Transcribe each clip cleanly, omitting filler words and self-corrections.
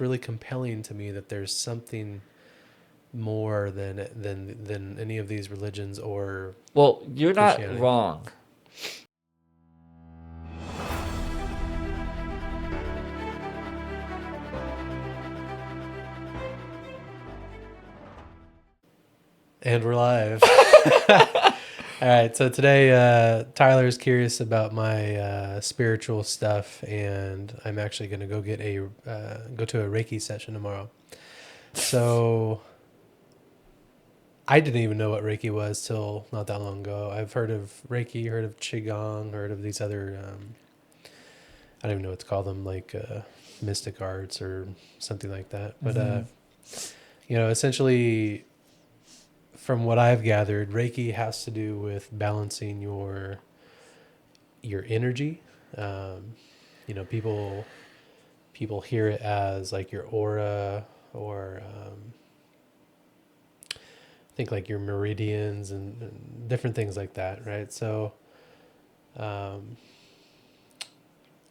really compelling to me that there's something more than any of these religions or Well, you're not Christianity. wrong. And we're live. All right, so today Tyler's curious about my spiritual stuff, and I'm actually going to go get go to a Reiki session tomorrow. So I didn't even know what Reiki was till not that long ago. I've heard of Reiki, heard of Qigong, heard of these other I don't even know what to call them, like mystic arts or something like that. But essentially, from what I've gathered, Reiki has to do with balancing your energy. People hear it as like your aura, or I think like your meridians and different things like that, right? So,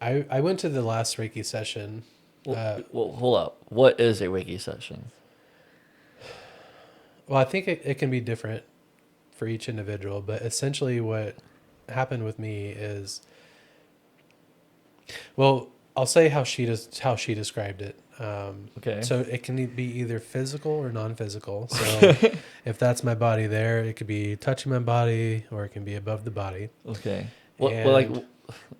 I went to the last Reiki session. Well, hold up. What is a Reiki session? Well, I think it can be different for each individual, but essentially what happened with me is, well, I'll say how she described it. Okay. So it can be either physical or non-physical. So if that's my body there, it could be touching my body, or it can be above the body. Okay. Like,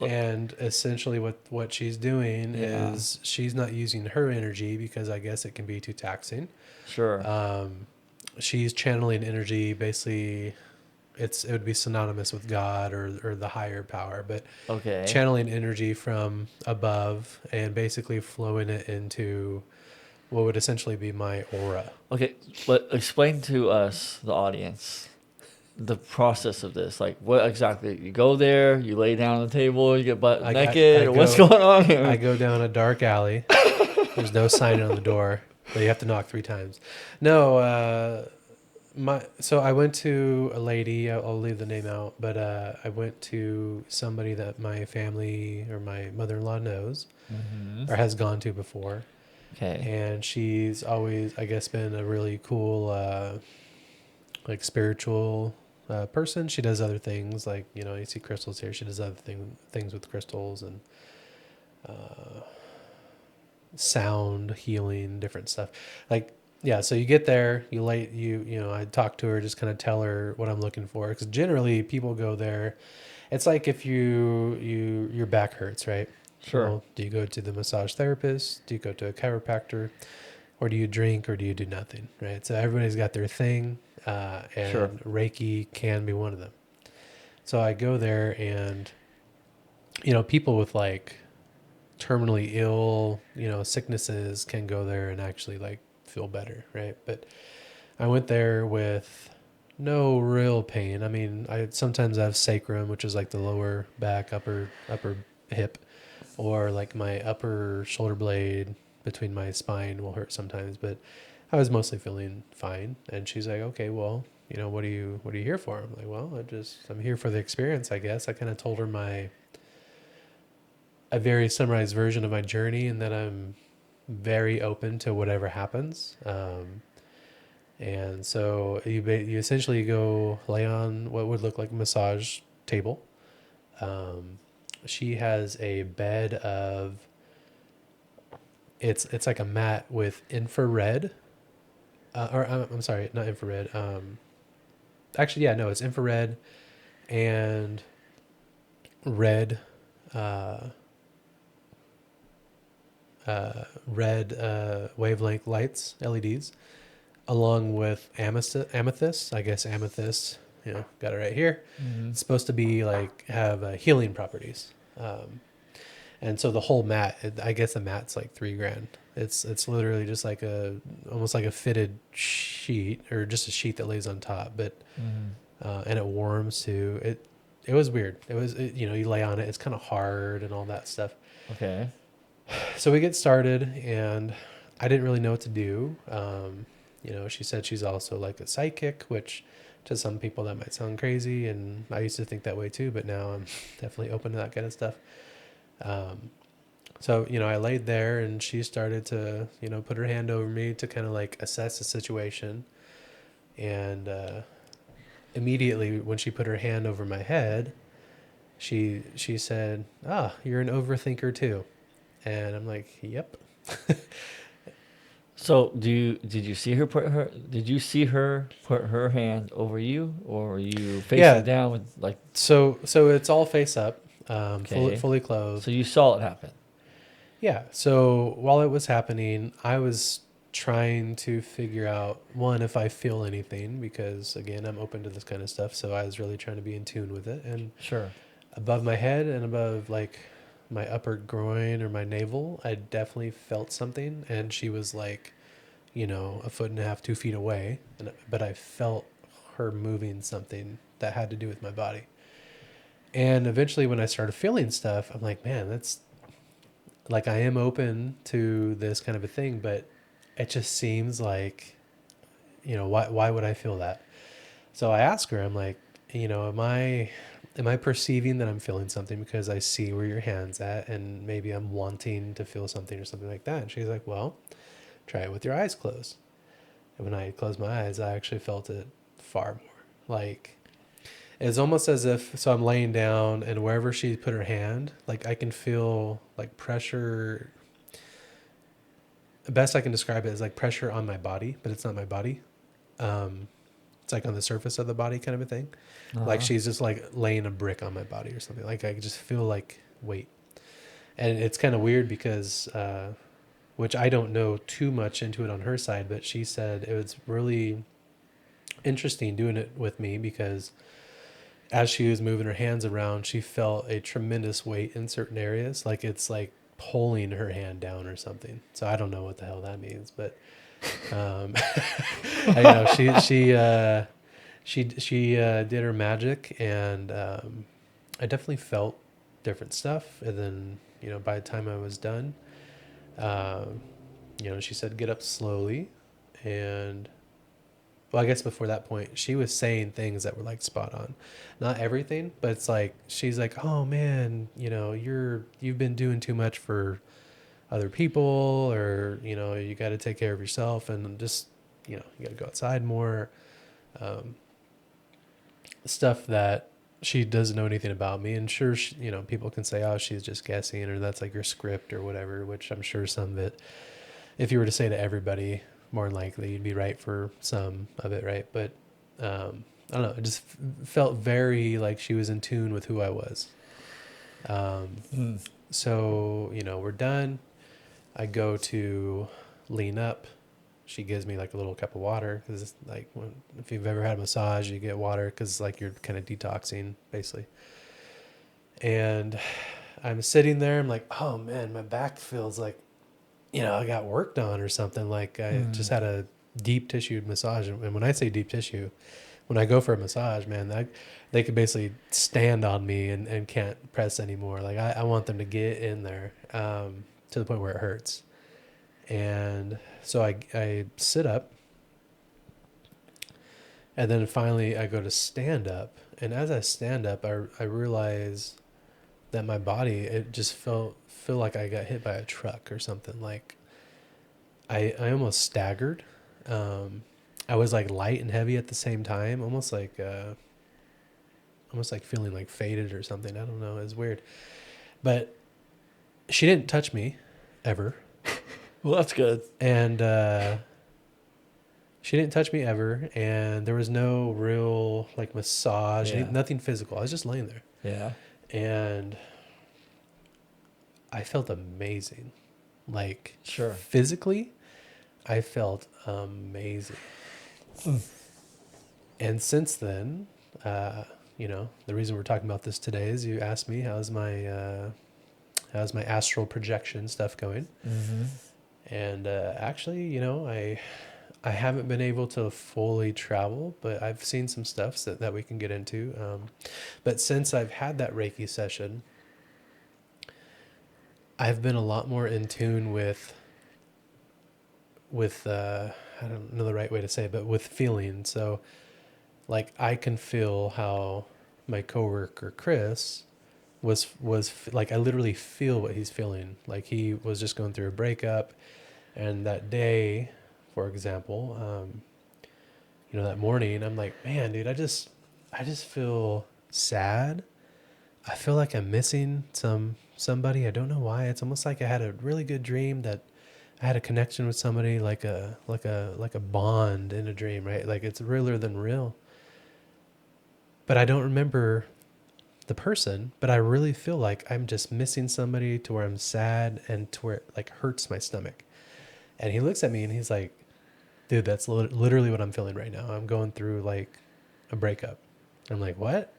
And essentially what she's doing yeah, is she's not using her energy, because I guess it can be too taxing. sure. She's channeling energy. Basically, it would be synonymous with God or the higher power, but Okay. channeling energy from above and basically flowing it into what would essentially be my aura. Okay, but explain to us, the audience, the process of this. Like, what exactly? You go there, you lay down on the table, you get butt naked, or what's going on I here? go down a dark alley. There's no sign on the door, but you have to knock 3 times. No, so I went to a lady. I'll leave the name out, but I went to somebody that my family or my mother-in-law knows or has gone to before, Okay. and she's always, I guess, been a really cool, like spiritual person. She does other things, like you see crystals here. She does other things with crystals and sound healing, different stuff. Like, yeah, so you get there, I talk to her, just kind of tell her what I'm looking for, because generally people go there. It's like if your back hurts, right? Sure. Well, do you go to the massage therapist? Do you go to a chiropractor? Or do you drink, or do you do nothing, right? So everybody's got their thing, Sure. and Reiki can be one of them. So I go there, and people with like terminally ill, sicknesses can go there and actually like feel better, right? But I went there with no real pain. I mean, I sometimes have sacrum, which is like the lower back, upper hip, or like my upper shoulder blade between my spine will hurt sometimes, but I was mostly feeling fine. And she's like, "Okay, well, what are you here for?" I'm like, "Well, I'm here for the experience, I guess." I kind of told her a very summarized version of my journey, and that I'm very open to whatever happens. And so you essentially go lay on what would look like a massage table. She has a bed of, it's like a mat with infrared, or I'm sorry, not infrared. Actually, yeah, no, it's infrared and red, uh, red wavelength lights, LEDs, along with amethyst. I guess amethyst, got it right here. It's supposed to be like have healing properties. And so the whole mat, I guess the mat's like $3,000. It's literally just like almost like a fitted sheet, or just a sheet that lays on top, but and it warms too. It was weird. You lay on it, it's kind of hard and all that stuff. Okay. So we get started, and I didn't really know what to do. She said she's also like a psychic, which to some people that might sound crazy, and I used to think that way too, but now I'm definitely open to that kind of stuff. So, I laid there and she started to, put her hand over me to kind of like assess the situation. And immediately when she put her hand over my head, she said, "Ah, you're an overthinker too." And I'm like, "Yep." So did you see her put her hand over you, or were you facing Yeah. down with like? So it's all face up, fully Okay, fully so clothed. you saw it happen. Yeah. So while it was happening, I was trying to figure out one if I feel anything because again, I'm open to this kind of stuff. So I was really trying to be in tune with it. And Sure. above my head and above like my upper groin or my navel, I definitely felt something. And she was like, a foot and a half, 2 feet away. But I felt her moving something that had to do with my body. And eventually, when I started feeling stuff, I'm like, man, that's like I am open to this kind of a thing, but it just seems like, why would I feel that? So I ask her, I'm like, am I perceiving that I'm feeling something because I see where your hand's at and maybe I'm wanting to feel something or something like that? And she's like, well, try it with your eyes closed. And when I closed my eyes, I actually felt it far more. Like it's almost as if so I'm laying down and wherever she put her hand, like I can feel like pressure. The best I can describe it is like pressure on my body, but it's not my body. Um, it's like on the surface of the body kind of a thing. Like Uh-huh. she's just like laying a brick on my body or something. Like I just feel like weight. And it's kind of weird because, which I don't know too much into it on her side, but she said it was really interesting doing it with me because as she was moving her hands around, she felt a tremendous weight in certain areas. Like it's like pulling her hand down or something. So I don't know what the hell that means, but um, she did her magic, and I definitely felt different stuff. And then by the time I was done, um, she said get up slowly, and well, I guess before that point, she was saying things that were like spot on. Not everything, but it's like she's like, "Oh man, you've been doing too much for other people, or you got to take care of yourself, and just you got to go outside more." Um, Stuff that she doesn't know anything about me, and sure, people can say, "Oh, she's just guessing," or that's like your script or whatever. Which I'm sure some of it, if you were to say to everybody, more than likely you'd be right for some of it, right? But I don't know. It just felt very like she was in tune with who I was. Um, Mm. so we're done. I go to lean up. She gives me like a little cup of water because it's like if you've ever had a massage, you get water because like you're kind of detoxing basically. And I'm sitting there. I'm like, oh man, my back feels like I got worked on or something. Like I just Mm. had a deep tissue massage. And when I say deep tissue, when I go for a massage, man, they could basically stand on me and can't press anymore. Like I want them to get in there to the point where it hurts. And so I sit up, and then finally I go to stand up. And as I stand up, I realize that my body, it just feel like I got hit by a truck or something. Like I almost staggered. Um, I was like light and heavy at the same time, almost like feeling like faded or something. I don't know. It was weird. But she didn't touch me ever. Well, that's good. And she didn't touch me ever. And there was no real like massage, Yeah. nothing physical. I was just laying there. Yeah. And I felt amazing. Like Sure. physically, I felt amazing. And since then, the reason we're talking about this today is you asked me how's my astral projection stuff going, Mm-hmm. and actually, I haven't been able to fully travel, but I've seen some stuff that we can get into. But since I've had that Reiki session, I've been a lot more in tune with I don't know the right way to say it, but with feeling. So like I can feel how my coworker Chris like, I literally feel what he's feeling. Like, he was just going through a breakup, and that day, for example, that morning, I'm like, man, dude, I just feel sad. I feel like I'm missing somebody. I don't know why. It's almost like I had a really good dream that I had a connection with somebody, like a bond in a dream, right? Like, it's realer than real. But I don't remember the person, but I really feel like I'm just missing somebody, to where I'm sad and to where it like hurts my stomach. And he looks at me and he's like, dude, that's literally what I'm feeling right now. I'm going through like a breakup. I'm like, what?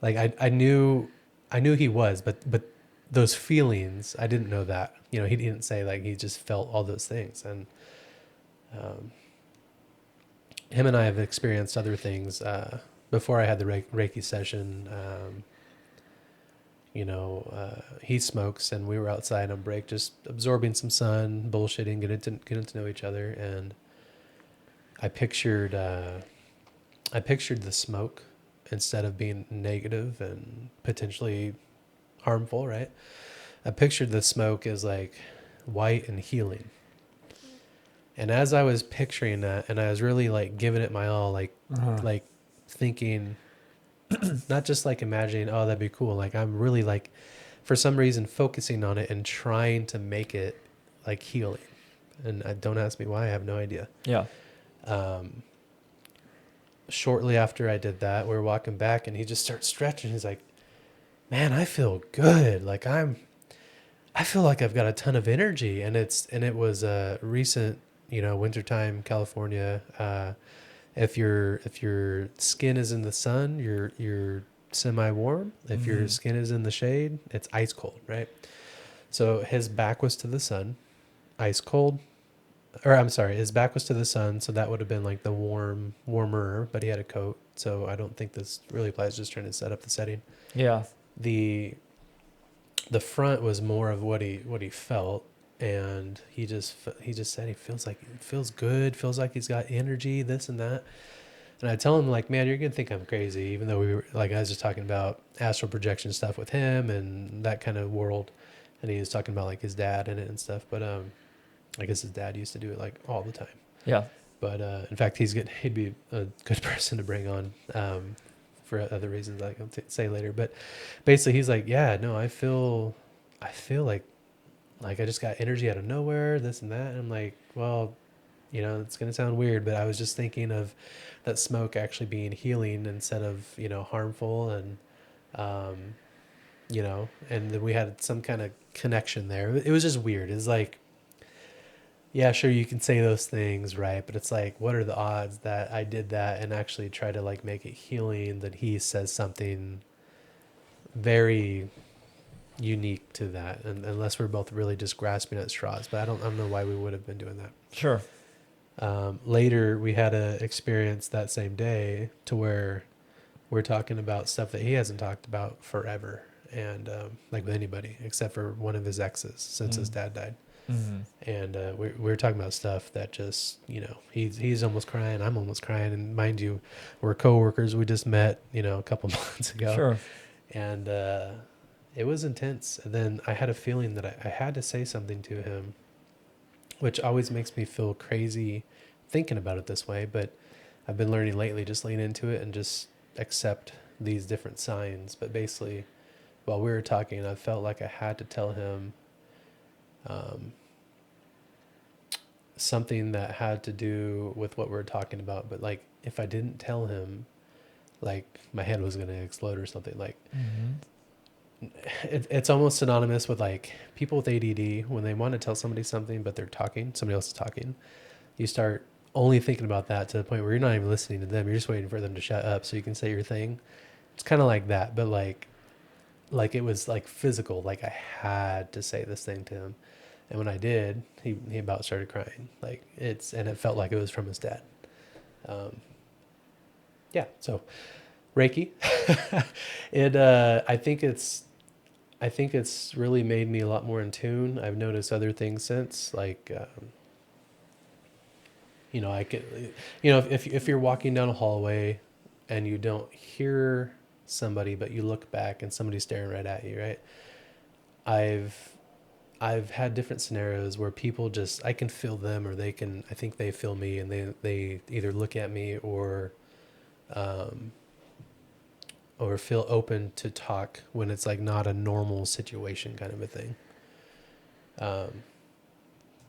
Like, I knew he was, but those feelings, I didn't know that. He didn't say, like, he just felt all those things. And um, him and I have experienced other things before I had the Reiki session. He smokes, and we were outside on break, just absorbing some sun, bullshitting, getting to know each other. And I pictured the smoke, instead of being negative and potentially harmful, right? I pictured the smoke as like white and healing. And as I was picturing that, and I was really like giving it my all, like thinking, not just like imagining, oh, that'd be cool. Like, I'm really like, for some reason, focusing on it and trying to make it like healing. And don't ask me why. I have no idea. Yeah. Shortly after I did that, we were walking back, and he just starts stretching. He's like, man, I feel good. Like, I feel like I've got a ton of energy. And it was a recent, wintertime California. If your skin is in the sun, you're semi-warm. If your skin is in the shade, it's ice cold, right? So his back was to the sun, ice cold. Or I'm sorry, his back was to the sun, so that would have been like the warmer, but he had a coat. So I don't think this really applies, just trying to set up the setting. Yeah. The front was more of what he felt, and he just said he feels good, feels like he's got energy, this and that. And I tell him, like, man, you're gonna think I'm crazy, even though we were like, I was just talking about astral projection stuff with him and that kind of world, and he was talking about like his dad in it and stuff. But I guess his dad used to do it like all the time. Yeah. But in fact, he'd be a good person to bring on for other reasons I'll say later. But basically, he's like, yeah, no, I feel like I just got energy out of nowhere, this and that. And I'm like, well, it's gonna sound weird, but I was just thinking of that smoke actually being healing instead of harmful, and and then we had some kind of connection there. It was just weird. It's like, yeah, sure, you can say those things, right? But it's like, what are the odds that I did that and actually try to like make it healing, that he says something very unique to that, and unless we're both really just grasping at straws. But I don't know why we would have been doing that. Sure. Later, we had a experience that same day to where we're talking about stuff that he hasn't talked about forever, and like with anybody except for one of his exes since his dad died. And we were talking about stuff that just, he's almost crying, I'm almost crying, and mind you, we're coworkers. We just met, a couple months ago. Sure. And it was intense. And then I had a feeling that I had to say something to him, which always makes me feel crazy thinking about it this way. But I've been learning lately, just lean into it and just accept these different signs. But basically, while we were talking, I felt like I had to tell him something that had to do with what we were talking about. But like, if I didn't tell him, like, my head was going to explode or something. Like, it's almost synonymous with like people with ADD, when they want to tell somebody something, but somebody else is talking, you start only thinking about that to the point where you're not even listening to them. You're just waiting for them to shut up so you can say your thing. It's kind of like that, but like it was like physical. Like, I had to say this thing to him. And when I did, he about started crying. Like, and it felt like it was from his dad. Yeah. So Reiki, I think it's really made me a lot more in tune. I've noticed other things since, like, I could, if you're walking down a hallway and you don't hear somebody, but you look back and somebody's staring right at you, right? I've I've had different scenarios where people just, I can feel them, or I think they feel me, and they either look at me um, or feel open to talk when it's like not a normal situation kind of a thing. Um,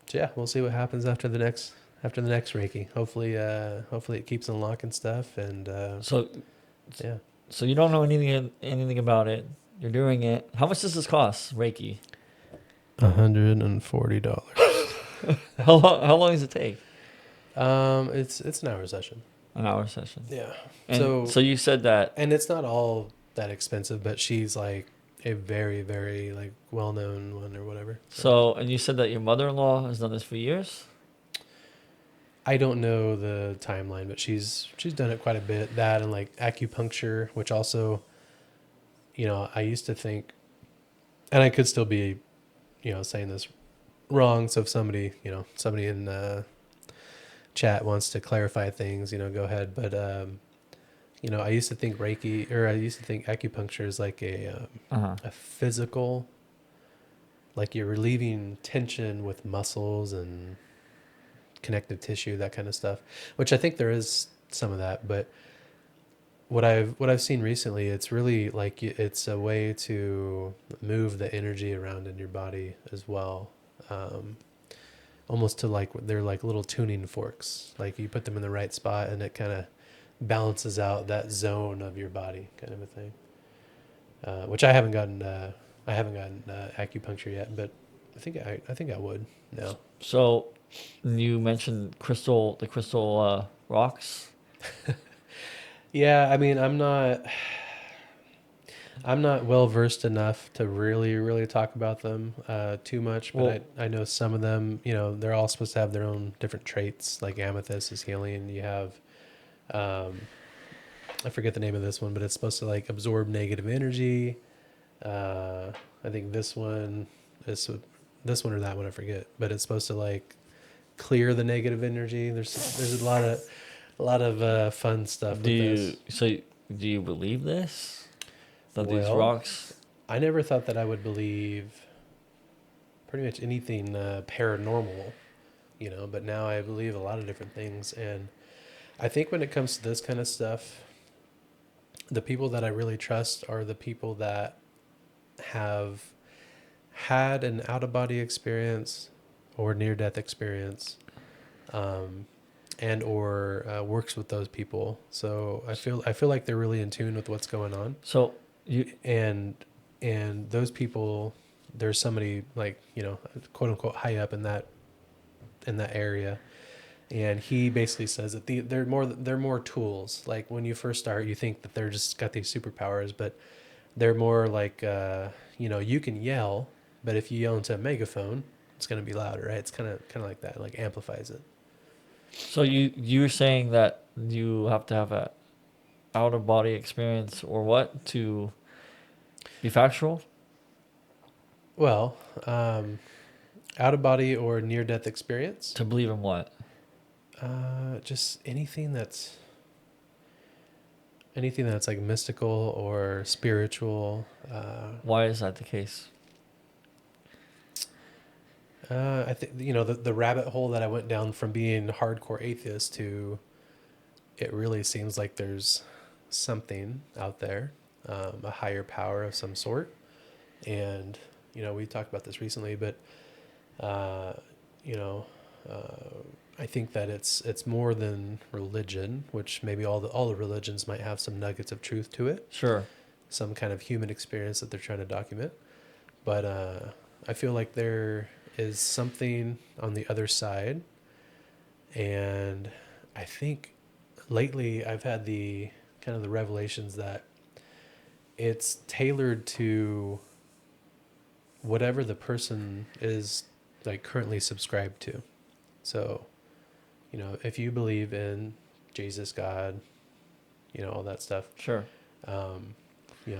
so yeah, we'll see what happens after the next Reiki. Hopefully it keeps unlocking stuff, and So yeah. so you don't know anything about it. You're doing it. How much does this cost, Reiki? $140. How long does it take? It's an hour session. An hour session. Yeah. And so you said that. And it's not all that expensive, but she's like a very, very like well-known one or whatever. So, and you said that your mother-in-law has done this for years? I don't know the timeline, but she's done it quite a bit. That and like acupuncture, which also, I used to think, and I could still be, saying this wrong. So if somebody in chat wants to clarify things, go ahead. But I used to think Reiki, or I used to think acupuncture is like a physical, like you're relieving tension with muscles and connective tissue, that kind of stuff, which I think there is some of that. But what I've seen recently, it's really like it's a way to move the energy around in your body as well. Almost to like, they're like little tuning forks. Like you put them in the right spot and it kind of balances out that zone of your body, kind of a thing. Which I haven't gotten acupuncture yet, but I think I would now. So you mentioned the crystal rocks. Yeah, I mean, I'm not well versed enough to really, really talk about them too much, but Well, I know some of them. They're all supposed to have their own different traits. Like amethyst is healing. You have, I forget the name of this one, but it's supposed to like absorb negative energy. I think this one or that one, I forget, but it's supposed to like clear the negative energy. There's a lot of fun stuff with this. do you believe this? That these Well, rocks? I never thought that I would believe pretty much anything paranormal, but now I believe a lot of different things. And I think when it comes to this kind of stuff, the people that I really trust are the people that have had an out of body experience or near death experience, and or works with those people. So I feel like they're really in tune with what's going on. So you and those people, there's somebody like, quote unquote high up in that area, and he basically says that they're more tools. Like when you first start, you think that they're just got these superpowers, but they're more like you can yell, but if you yell into a megaphone, it's going to be louder, right? It's kind of like that, like amplifies it. so you're saying that you have to have a out of body experience or what to be factual? Well, out of body or near death experience, To believe in what? just anything that's like mystical or spiritual. Why is that the case? I think the rabbit hole that I went down from being hardcore atheist to, it really seems like there's something out there, a higher power of some sort. And we talked about this recently, but uh, you know, I think that it's more than religion, which maybe all the religions might have some nuggets of truth to it, Sure. some kind of human experience that they're trying to document. But I feel like there is something on the other side, and I think lately I've had the kind of the revelations that it's tailored to whatever the person is like currently subscribed to. So, if you believe in Jesus, God, all that stuff, Sure. um,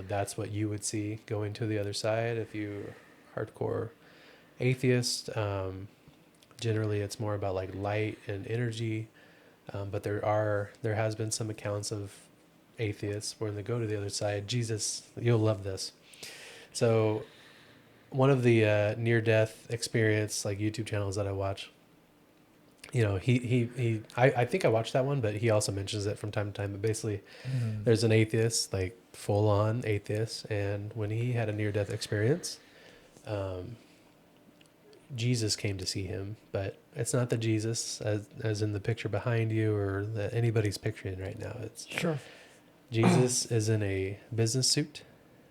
that's what you would see going to the other side. If you hardcore atheist, generally it's more about like light and energy. But there has been some accounts of atheists, when they go to the other side, Jesus, you'll love this. So one of the near-death experience like YouTube channels that I watch, you know, I think I watched that one, but he also mentions it from time to time. But basically, there's an atheist, like full-on atheist, and when he had a near-death experience, um, Jesus came to see him, but it's not the Jesus as in the picture behind you or that anybody's picturing right now. It's Sure. Jesus is in a business suit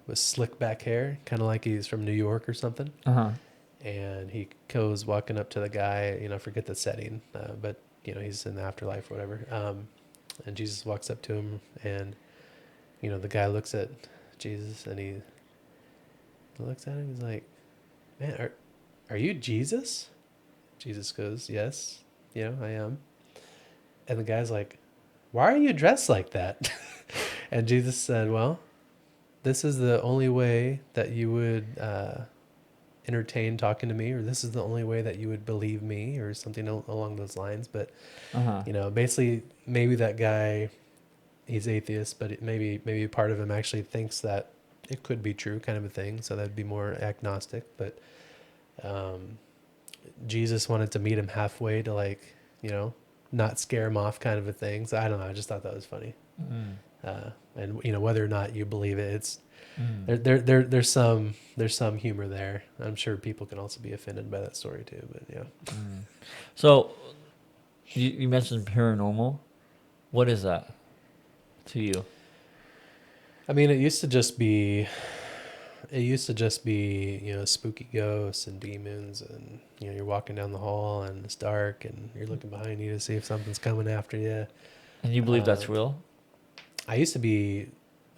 with slick back hair, kind of like he's from New York or something. Uh-huh. And he goes walking up to the guy, you know, I forget the setting, but, you know, he's in the afterlife or whatever. And Jesus walks up to him, and, you know, the guy looks at Jesus, and he looks at him. He's like, man, are you Jesus? Jesus goes, yes, you know, I am. And the guy's like, why are you dressed like that? And Jesus said, well, this is the only way that you would entertain talking to me, or this is the only way that you would believe me, or something along those lines. But, Uh-huh. you know, basically maybe that guy, he's atheist, but maybe part of him actually thinks that it could be true, kind of a thing. So that'd be more agnostic. But Jesus wanted to meet him halfway to, like, you know, not scare him off, kind of a thing. So I don't know. I just thought that was funny. And you know, whether or not you believe it, it's there's some humor there. I'm sure people can also be offended by that story too. But yeah. So, you mentioned paranormal. What is that to you? I mean, it used to just be, you know, spooky ghosts and demons, and, you know, you're walking down the hall and it's dark and you're looking behind you to see if something's coming after you. And you believe that's real? I used to be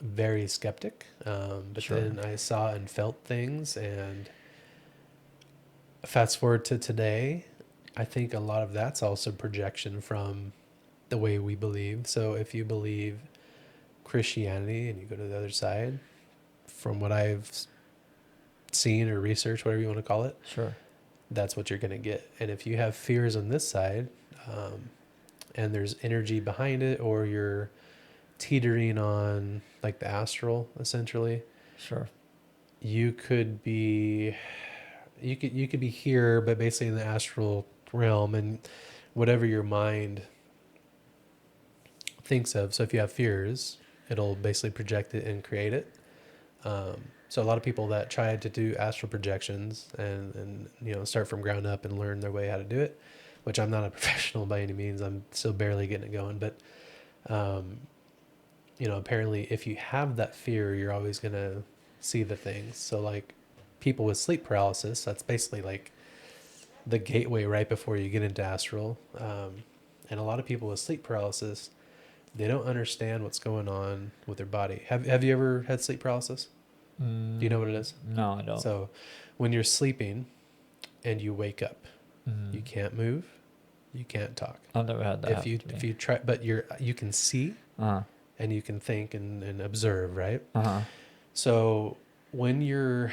very skeptic, but Sure. then I saw and felt things, and fast forward to today, I think a lot of that's also projection from the way we believe. So if you believe Christianity and you go to the other side, from what I've seen or researched, whatever you want to call it, Sure. that's what you're going to get. And if you have fears on this side, and there's energy behind it, or you're teetering on like the astral, essentially, Sure. you could be here, but basically in the astral realm, and whatever your mind thinks of. So if you have fears, it'll basically project it and create it. So a lot of people that try to do astral projections and you know, start from ground up and learn their way how to do it, which I'm not a professional by any means. I'm still barely getting it going, but you know, apparently if you have that fear, you're always going to see the things. So like people with sleep paralysis, that's basically like the gateway right before you get into astral. And a lot of people with sleep paralysis, they don't understand what's going on with their body. Have you ever had sleep paralysis? Do you know what it is? No, I don't. So when you're sleeping and you wake up, you can't move, you can't talk. I've never had that. If you try, but you can see and you can think and observe, right? So when you're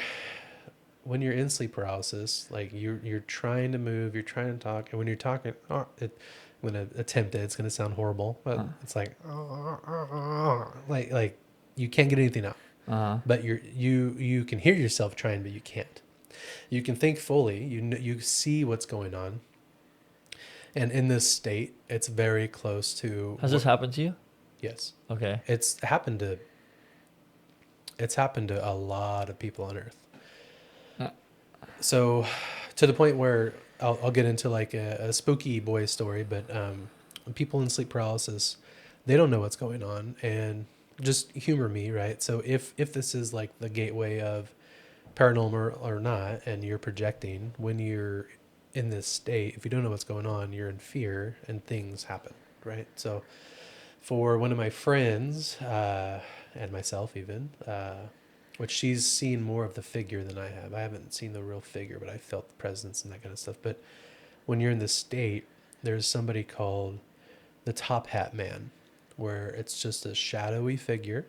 in sleep paralysis, like you're trying to move, you're trying to talk, and when you're talking, I'm gonna attempt it. It's gonna sound horrible, but it's like you can't get anything out. But you can hear yourself trying, but you can't. You can think fully. You see what's going on, and in this state, it's very close to. Has this happened to you? Yes. Okay. It's happened to a lot of people on Earth. So, to the point where I'll get into like a spooky boy story, but people in sleep paralysis, they don't know what's going on, and just humor me, right? So if this is like the gateway of paranormal or not, and you're projecting, when you're in this state, if you don't know what's going on, you're in fear and things happen, right? So for one of my friends, and myself even, which she's seen more of the figure than I have. I haven't seen the real figure, but I felt the presence and that kind of stuff. But when you're in this state, there's somebody called the Top Hat Man, where it's just a shadowy figure.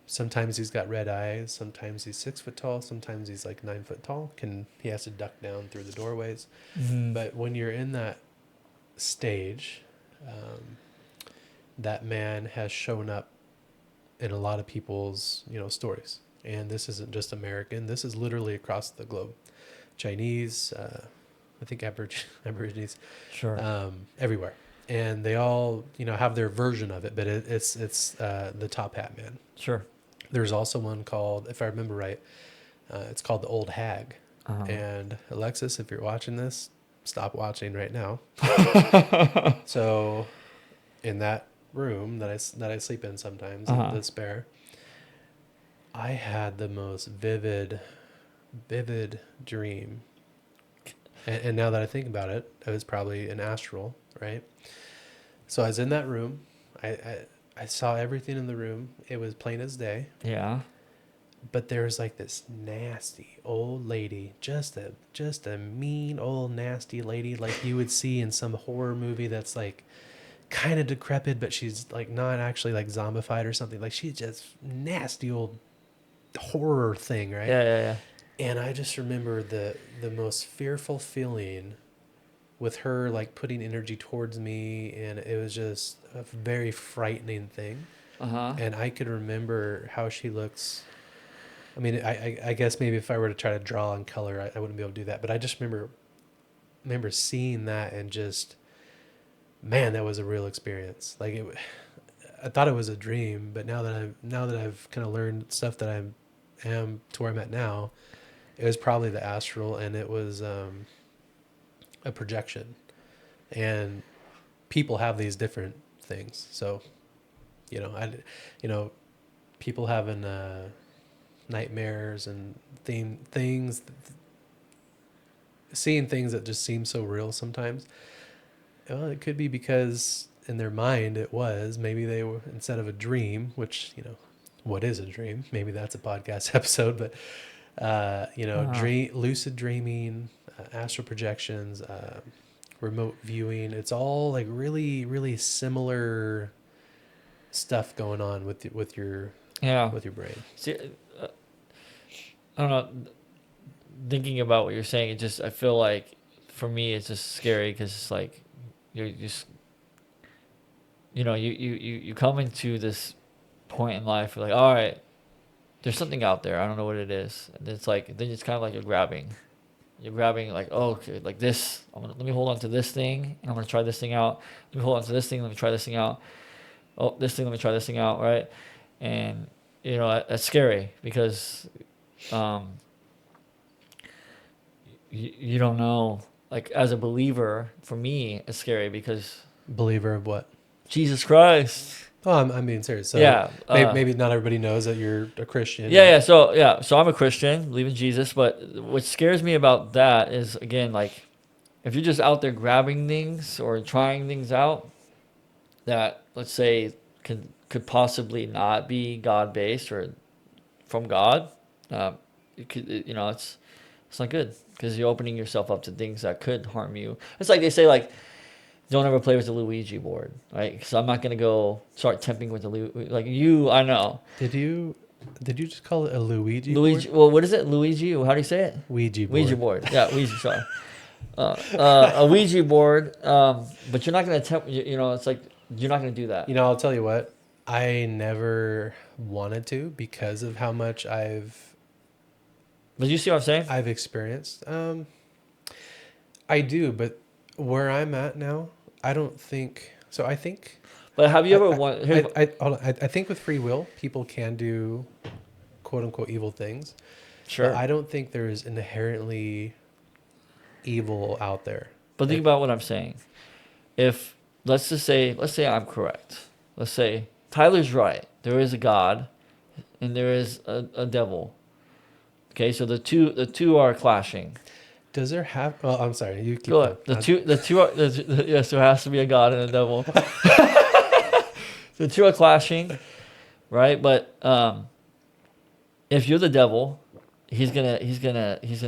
Sometimes he's got red eyes. Sometimes he's 6 foot tall. Sometimes he's like 9 foot tall. He has to duck down through the doorways. But when you're in that stage, that man has shown up in a lot of people's, stories. And this isn't just American. This is literally across the globe. Chinese, I think Aborigines, Sure. everywhere. And they all, have their version of it, but it's the Top Hat Man. Sure. There's also one called, if I remember right, it's called the Old Hag. Uh-huh. And Alexis, if you're watching this, stop watching right now. So, in that room that I sleep in sometimes, in the spare, I had the most vivid dream. And now that I think about it, it was probably an astral, right? So I was in that room. I saw everything in the room. It was plain as day. Yeah. But there was like this nasty old lady, just a mean old nasty lady like you would see in some horror movie that's like kind of decrepit, but she's like not actually like zombified or something. Like she's just nasty old horror thing, right? Yeah. And I just remember the most fearful feeling with her like putting energy towards me, and it was just a very frightening thing. And I could remember how she looks. I mean, I guess maybe if I were to try to draw in color, I wouldn't be able to do that. But I just remember seeing that and just, man, that was a real experience. Like I thought it was a dream, but now that I've kind of learned stuff that I am to where I'm at now, it was probably the astral, and it was a projection. And people have these different things, so people having nightmares and things, seeing things that just seem so real sometimes. Well, it could be because in their mind it was, maybe they were, instead of a dream, which what is a dream? Maybe that's a podcast episode, but lucid dreaming, astral projections, remote viewing. It's all like really, really similar stuff going on with your brain. See, I don't know. Thinking about what you're saying, I feel like for me it's just scary because it's like you're just you come into this point in life, you're like, all right, there's something out there, I don't know what it is, and it's like then it's kind of like you're grabbing like, oh, okay, like this, let me hold on to this thing and I'm gonna try this thing out, let me hold on to this thing, let me try this thing out, oh, this thing, let me try this thing out, right? And that's scary because you don't know, like as a believer, for me it's scary because Believer of what? Jesus Christ. Oh, I'm being serious. So yeah, maybe not everybody knows that you're a Christian. So I'm a Christian, believe in Jesus, but what scares me about that is, again, like if you're just out there grabbing things or trying things out that, let's say, could possibly not be God based or from God, it's not good because you're opening yourself up to things that could harm you. It's like they say, like, don't ever play with the Luigi board, right? So I'm not gonna go start temping with the like you. I know. Did you just call it a Luigi board? Well, what is it? Luigi? How do you say it? Ouija board. Ouija board. Yeah, Ouija. Sorry. A Ouija board. But you're not gonna tempt. It's like you're not gonna do that. I'll tell you what. I never wanted to because of how much I've. But you see what I'm saying? I've experienced. I do, but where I'm at now, I don't think so. I think. But have you ever I think with free will, people can do quote unquote evil things. Sure. But I don't think there's inherently evil out there. But think about what I'm saying. If let's say I'm correct. Let's say Tyler's right. There is a God, and there is a devil. Okay, so the two are clashing. Does there have? Well, I'm sorry. You keep go ahead. The two are, yes, there has to be a God and a devil. The two are clashing, right? But if you're the devil, he's gonna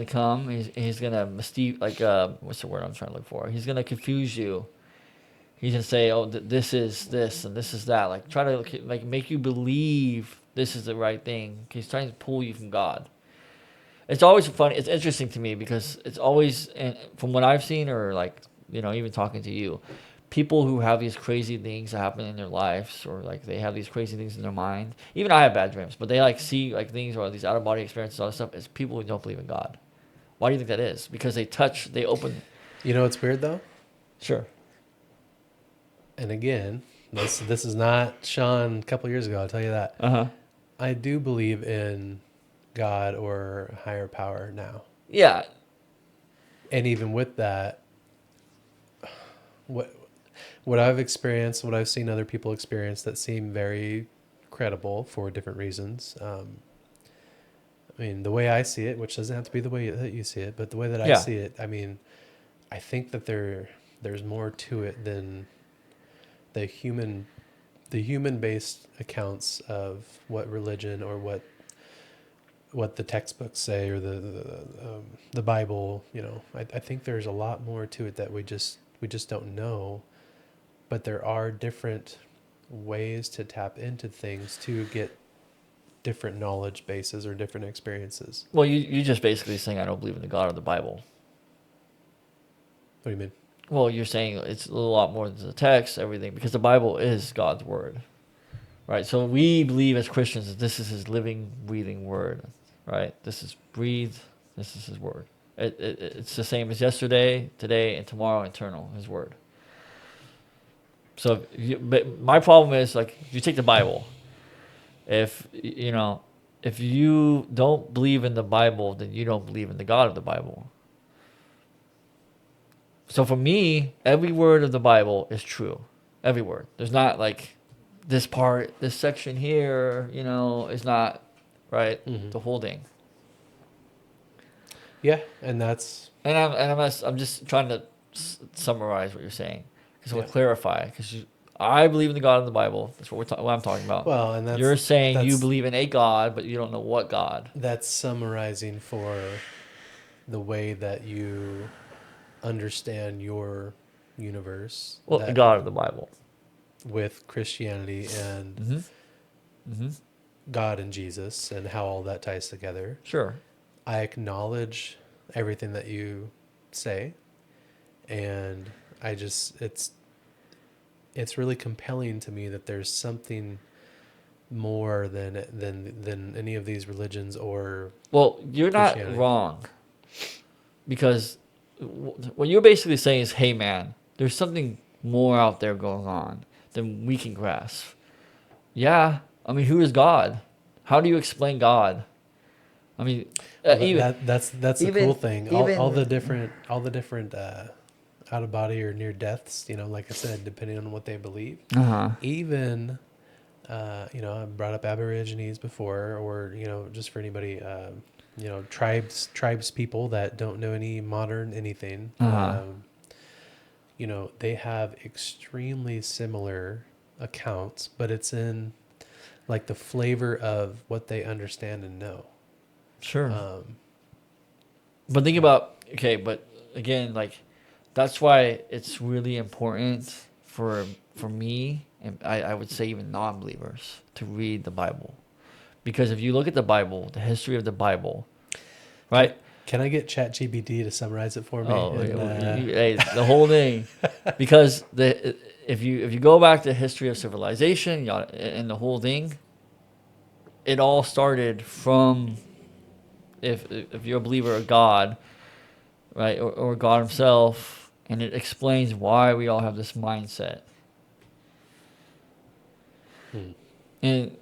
come. He's gonna mystique, like what's the word I'm trying to look for? He's gonna confuse you. He's gonna say, oh, this is this and this is that. Like try to like make you believe this is the right thing. He's trying to pull you from God. It's always funny. It's interesting to me because it's always, and from what I've seen, or like even talking to you, people who have these crazy things that happen in their lives, or like they have these crazy things in their mind. Even I have bad dreams, but they like see like things or these out of body experiences, all this stuff. It's people who don't believe in God. Why do you think that is? Because they open. You know what's weird though? Sure. And again, this is not Sean a couple years ago, I'll tell you that. Uh-huh. I do believe in God or higher power now. Yeah. And even with that, what I've experienced, what I've seen other people experience that seem very credible for different reasons. I mean, the way I see it, which doesn't have to be the way that you see it, but the way that I Yeah. see it, I mean, I think that there's more to it than the human based accounts of what religion or what the textbooks say or the Bible. You know, I think there's a lot more to it that we just don't know, but there are different ways to tap into things to get different knowledge bases or different experiences. Well, you just basically saying I don't believe in the God of the Bible. What do you mean? Well, you're saying it's a lot more than the text, everything, because the Bible is God's word, right? So we believe as Christians that this is His living, breathing word, right? This is breathed. This is His word. It's the same as yesterday, today, and tomorrow, eternal. His word. So, but my problem is like if you take the Bible. If you don't believe in the Bible, then you don't believe in the God of the Bible. So for me, every word of the Bible is true. Every word. There's not like this part, this section here, is not right. Mm-hmm. The whole thing. Yeah, and that's. And I'm just trying to summarize what you're saying, because we'll clarify. Because I believe in the God of the Bible. That's what I'm talking about. Well, and you're saying you believe in a God, but you don't know what God. That's summarizing for the way that you understand your universe. Well, the God of the Bible. With Christianity and God and Jesus and how all that ties together. Sure. I acknowledge everything that you say, and I just it's really compelling to me that there's something more than any of these religions or. Well, you're not wrong, because what you're basically saying is, hey man, there's something more out there going on than we can grasp. Yeah, I mean, who is God? How do you explain God? I mean, that's the cool thing. All the different out of body or near deaths. Like I said, depending on what they believe. Even, I brought up Aborigines before, or just for anybody, tribes people that don't know any modern anything. They have extremely similar accounts, but it's in like the flavor of what they understand and know. Sure. But think about, but again, like, that's why it's really important for me, and I would say even non-believers, to read the Bible. Because if you look at the Bible, the history of the Bible, right? Can I get ChatGPT to summarize it for me? The whole thing. Because if you go back to the history of civilization and the whole thing, it all started from, if you're a believer of God, right, or God Himself, and it explains why we all have this mindset. And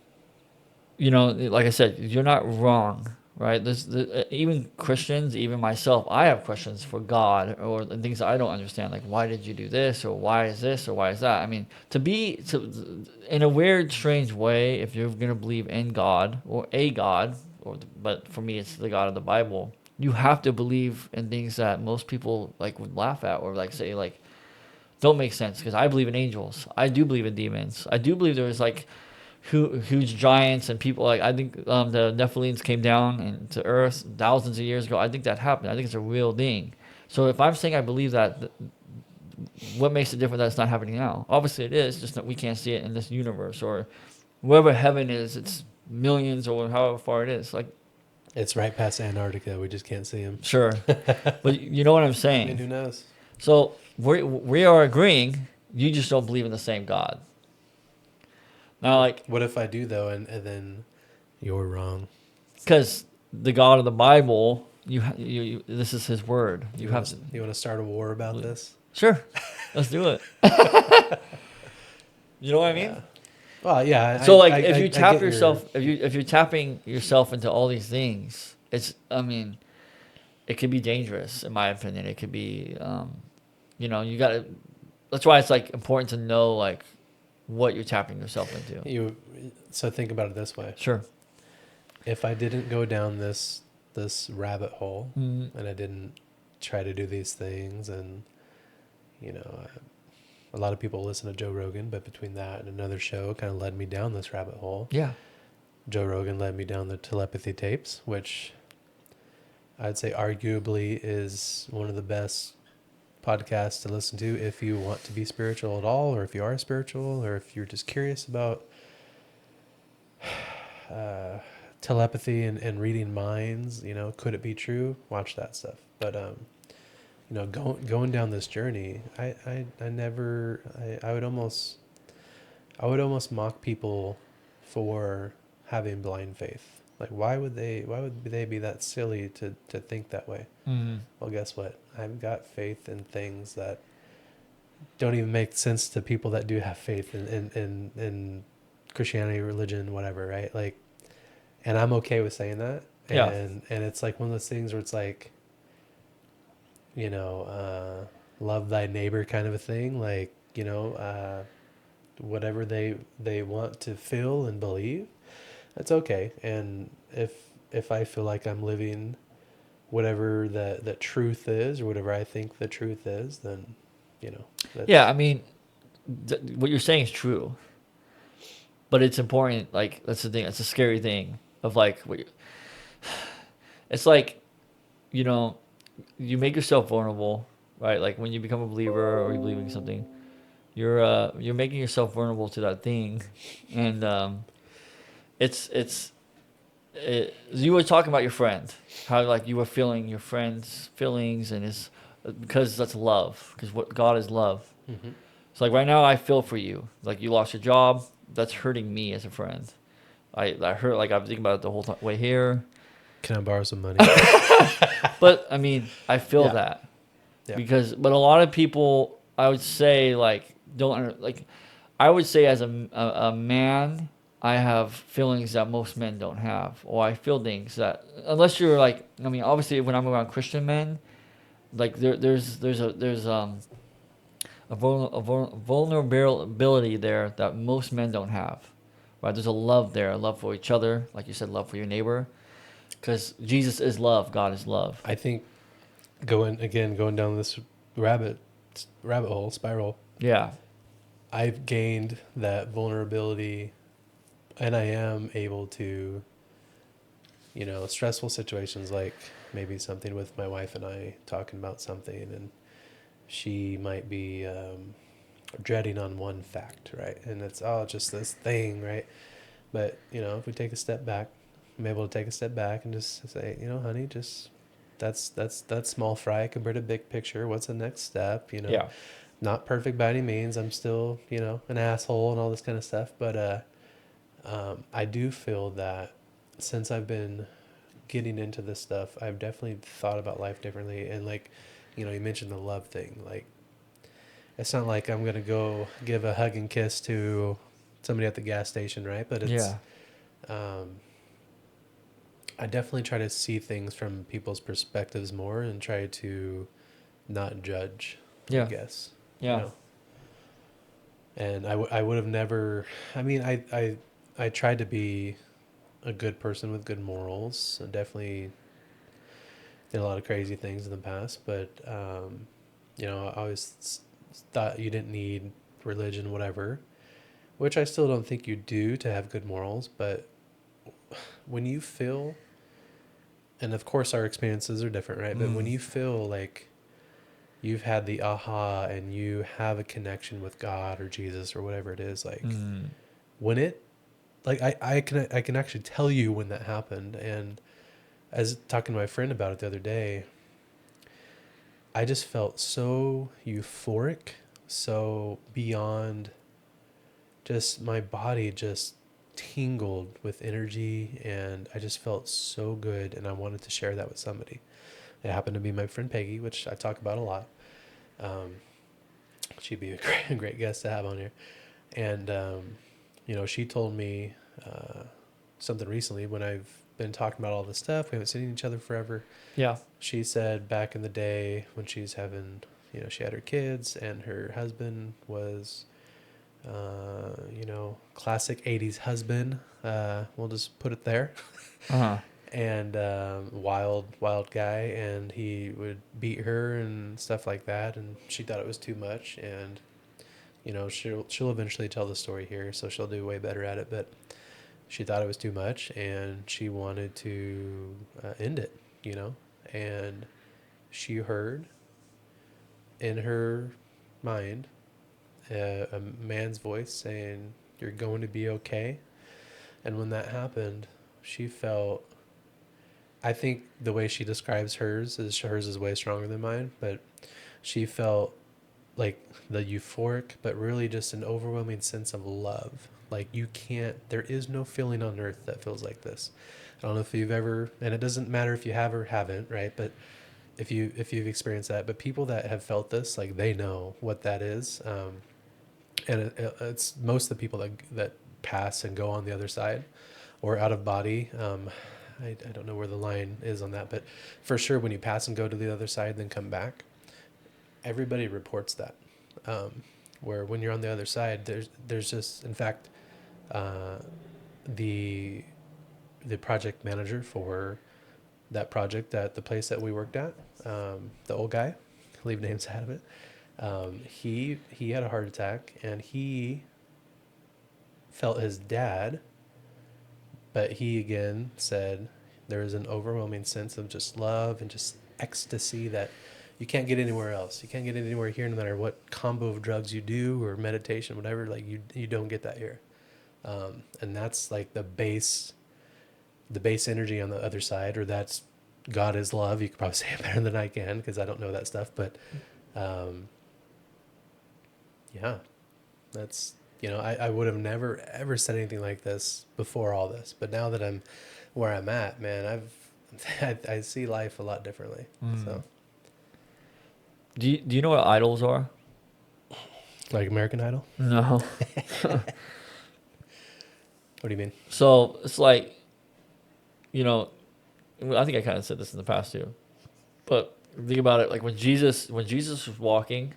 like I said, you're not wrong, right? Even Christians, even myself, I have questions for God or things that I don't understand, like why did you do this, or why is this, or why is that? I mean, in a weird, strange way, if you're gonna believe in God or a God, but for me it's the God of the Bible, you have to believe in things that most people like would laugh at or like say like don't make sense. Because I believe in angels, I do believe in demons, I do believe there's like huge giants and people, like I think the Nephilims came down into Earth thousands of years ago. I think that happened. I think it's a real thing. So if I'm saying I believe that, what makes it different that it's not happening now? Obviously it is, just that we can't see it in this universe, or wherever heaven is, it's millions or however far it is. Like, it's right past Antarctica. We just can't see them. Sure. But you know what I'm saying? I mean, who knows? So we are agreeing You just don't believe in the same God. Now, like, What if I do though, and then you're wrong? because the God of the Bible, this is His word. You have to. You want to start a war about believe. this? Sure, let's do it. You know what I mean? Yeah. Well, yeah. So like if I you tap get yourself, if you're tapping yourself into all these things, I mean, it could be dangerous in my opinion. It could be, you gotta. That's why it's like important to know like what you're tapping yourself into. So think about it this way: Sure. if I didn't go down this rabbit hole, Mm, and I didn't try to do these things, and you know, a lot of people listen to Joe Rogan, but between that and another show, kind of led me down this rabbit hole. yeah. Joe Rogan led me down the telepathy tapes, which I'd say arguably is one of the best podcasts to listen to if you want to be spiritual at all, or if you are spiritual, or if you're just curious about telepathy and reading minds. Could it be true? Watch that stuff. But going down this journey, I would almost mock people for having blind faith. Like, why would they be that silly to think that way? Mm, Well, guess what? I've got faith in things that don't even make sense to people that do have faith in Christianity, religion, whatever, right? Like, and I'm okay with saying that. yeah. And it's like one of those things where it's like, love thy neighbor kind of a thing. Like, whatever they want to feel and believe, that's okay. And if I feel like I'm living whatever the truth is, or whatever I think the truth is, then that's, Yeah. I mean, what you're saying is true, but it's important. Like that's the thing. That's a scary thing of like it's like, you know, you make yourself vulnerable, right? Like when you become a believer or you believe in something, you're making yourself vulnerable to that thing, and you were talking about your friend, how like you were feeling your friend's feelings, and it's because that's love, because what God is love. mm-hmm. So like right now, I feel for you. Like you lost your job, that's hurting me as a friend. I hurt, like I'm thinking about it the whole way here. Can I borrow some money? But I mean, I feel Yeah. that Yeah. but a lot of people, I would say, like like, I would say as a man, I have feelings that most men don't have, or I feel things that unless you're like, I mean, obviously when I'm around Christian men, like there's a vulnerability there that most men don't have, right? There's a love there, a love for each other, like you said, love for your neighbor, because Jesus is love, God is love. I think going down this rabbit hole spiral, Yeah. I've gained that vulnerability, and I am able to, stressful situations, like maybe something with my wife and I talking about something, and she might be dreading on one fact, right? And it's just this thing, right? But if we take a step back, I'm able to take a step back and just say, honey, just that's small fry compared to big picture. What's the next step? Yeah. Not perfect by any means. I'm still, an asshole and all this kind of stuff. But I do feel that since I've been getting into this stuff, I've definitely thought about life differently. And like, you mentioned the love thing. Like, it's not like I'm gonna go give a hug and kiss to somebody at the gas station, right? But it's, Yeah. I definitely try to see things from people's perspectives more and try to not judge, I Yeah. guess. Yeah. And I would have never, I mean, I tried to be a good person with good morals. I definitely did a lot of crazy things in the past, but, I always thought you didn't need religion, whatever, which I still don't think you do to have good morals. But when you feel, and of course our experiences are different, right? But when you feel like you've had the aha and you have a connection with God or Jesus or whatever it is, like when it, like I can actually tell you when that happened. And as talking to my friend about it the other day, I just felt so euphoric, so beyond, just my body just tingled with energy, and I just felt so good, and I wanted to share that with somebody. It happened to be my friend Peggy, which I talk about a lot. Um, she'd be a great guest to have on here. And, she told me something recently when I've been talking about all this stuff. We haven't seen each other forever. Yeah. She said back in the day when she's having, she had her kids and her husband was, classic 80s husband. We'll just put it there. Uh-huh. And wild guy, and he would beat her and stuff like that, and she thought it was too much. And she'll eventually tell the story here, so she'll do way better at it, but she thought it was too much, and she wanted to end it, and she heard in her mind a man's voice saying, "You're going to be okay." And when that happened, she felt, I think the way she describes hers is way stronger than mine, but she felt like the euphoric, but really just an overwhelming sense of love. Like there is no feeling on earth that feels like this. I don't know if you've ever, and it doesn't matter if you have or haven't, right? But if you've experienced that, but people that have felt this, like they know what that is. And it's most of the people that pass and go on the other side or out of body. I don't know where the line is on that, but for sure when you pass and go to the other side, then come back, everybody reports that. Where when you're on the other side, there's just, in fact, the project manager for that project at the place that we worked at, the old guy, leave names out of it. He had a heart attack, and he felt his dad, but he again said there is an overwhelming sense of just love and just ecstasy that you can't get anywhere else. You can't get it anywhere here, no matter what combo of drugs you do or meditation, whatever. Like you don't get that here, and that's like the base energy on the other side, or that's God is love. You could probably say it better than I can because I don't know that stuff, but yeah, that's, I would have never ever said anything like this before all this, but now that I'm where I'm at, man, I see life a lot differently. So Do you know what idols are? like American Idol? No. What do you mean? So it's like, I think I kind of said this in the past too, but think about it. Like when Jesus was walking,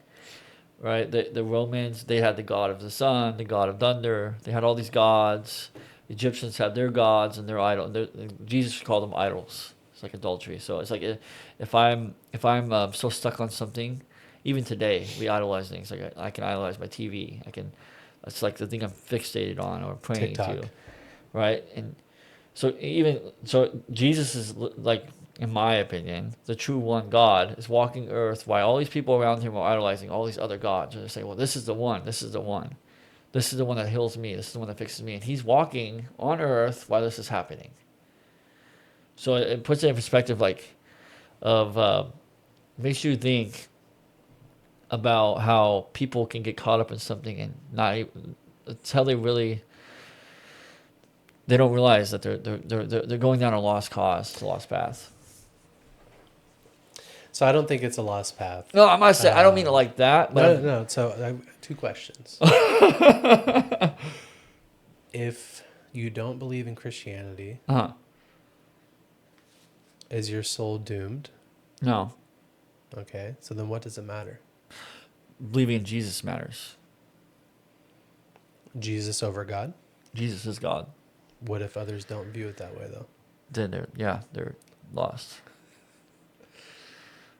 right? The Romans, they had the god of the sun, the god of thunder. They had all these gods. The Egyptians had their gods and their idol. Jesus called them idols. It's like adultery. So it's like if I'm so stuck on something, even today we idolize things. Like I can idolize my TV. It's like the thing I'm fixated on or praying TikTok. to, right? And so Jesus is like, in my opinion, the true one God is walking earth while all these people around him are idolizing all these other gods. And they're saying, well, this is the one. This is the one. This is the one that heals me. This is the one that fixes me. And he's walking on earth while this is happening. So it puts it in perspective, makes you think about how people can get caught up in something and it's how they don't realize that they're going down a lost cause, a lost path. So I don't think it's a lost path. No, I must say I don't mean it like that. But No. So I have two questions. If you don't believe in Christianity, is your soul doomed? No, Okay. So then what does it matter? believing in Jesus matters. Jesus over God? Jesus is God. What if others don't view it that way, though? Then they're lost.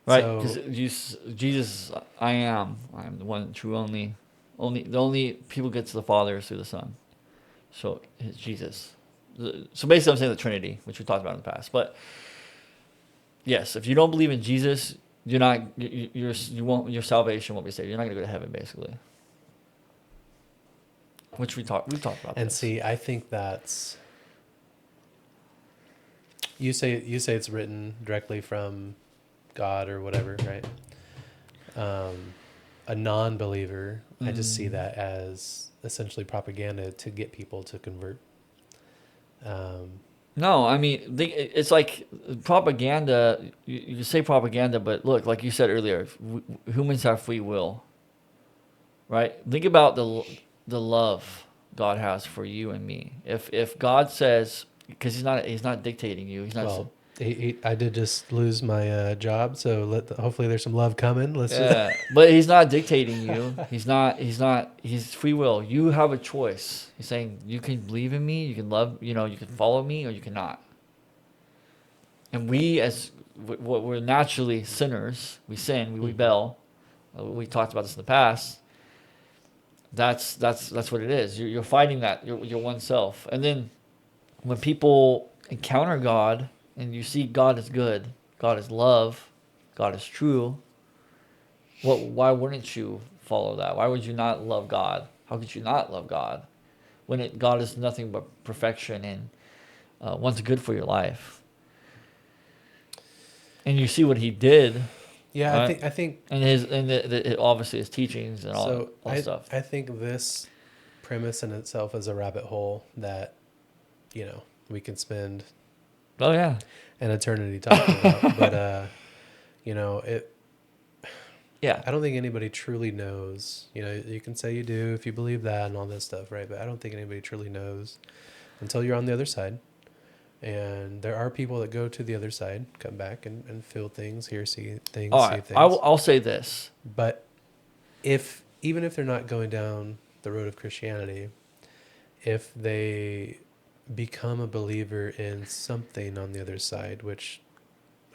Right? So- Because Jesus, I am the one true only. The only people get to the Father is through the Son. So it's Jesus. So basically, I'm saying the Trinity, which we talked about in the past. But yes, if you don't believe in Jesus, you're not. Your salvation won't be saved. You're not going to go to heaven, basically. Which we've talked about. And this. see, I think that's, you say it's written directly from God or whatever, right? a non-believer, I just see that as essentially propaganda to get people to convert. No, I mean, it's like propaganda. You say propaganda, but look, like you said earlier, humans have free will, right? Think about the love God has for you and me. If God says, because he's not dictating you, he's not. Well, I did just lose my job, so hopefully there's some love coming. Let's just Yeah, but he's not dictating you. He's not. He's not. He's free will. You have a choice. He's saying you can believe in me. You can love. You can follow me, or you cannot. And we, as we're naturally sinners, we sin, we rebel. We talked about this in the past. That's what it is. You're fighting that your one self. And then when people encounter God and you see God is good, God is love, God is true. Why wouldn't you follow that? Why would you not love God? How could you not love God when God is nothing but perfection and wants good for your life? And you see what He did, yeah. right? I think And obviously his teachings and all I stuff. I think this premise in itself is a rabbit hole that we can spend Oh yeah, an eternity talking about. But it. yeah. I don't think anybody truly knows. You can say you do if you believe that and all this stuff, right? But I don't think anybody truly knows until you're on the other side. And there are people that go to the other side, come back and feel things, see things, All see right, things. I'll say this. But even if they're not going down the road of Christianity, if they become a believer in something on the other side, which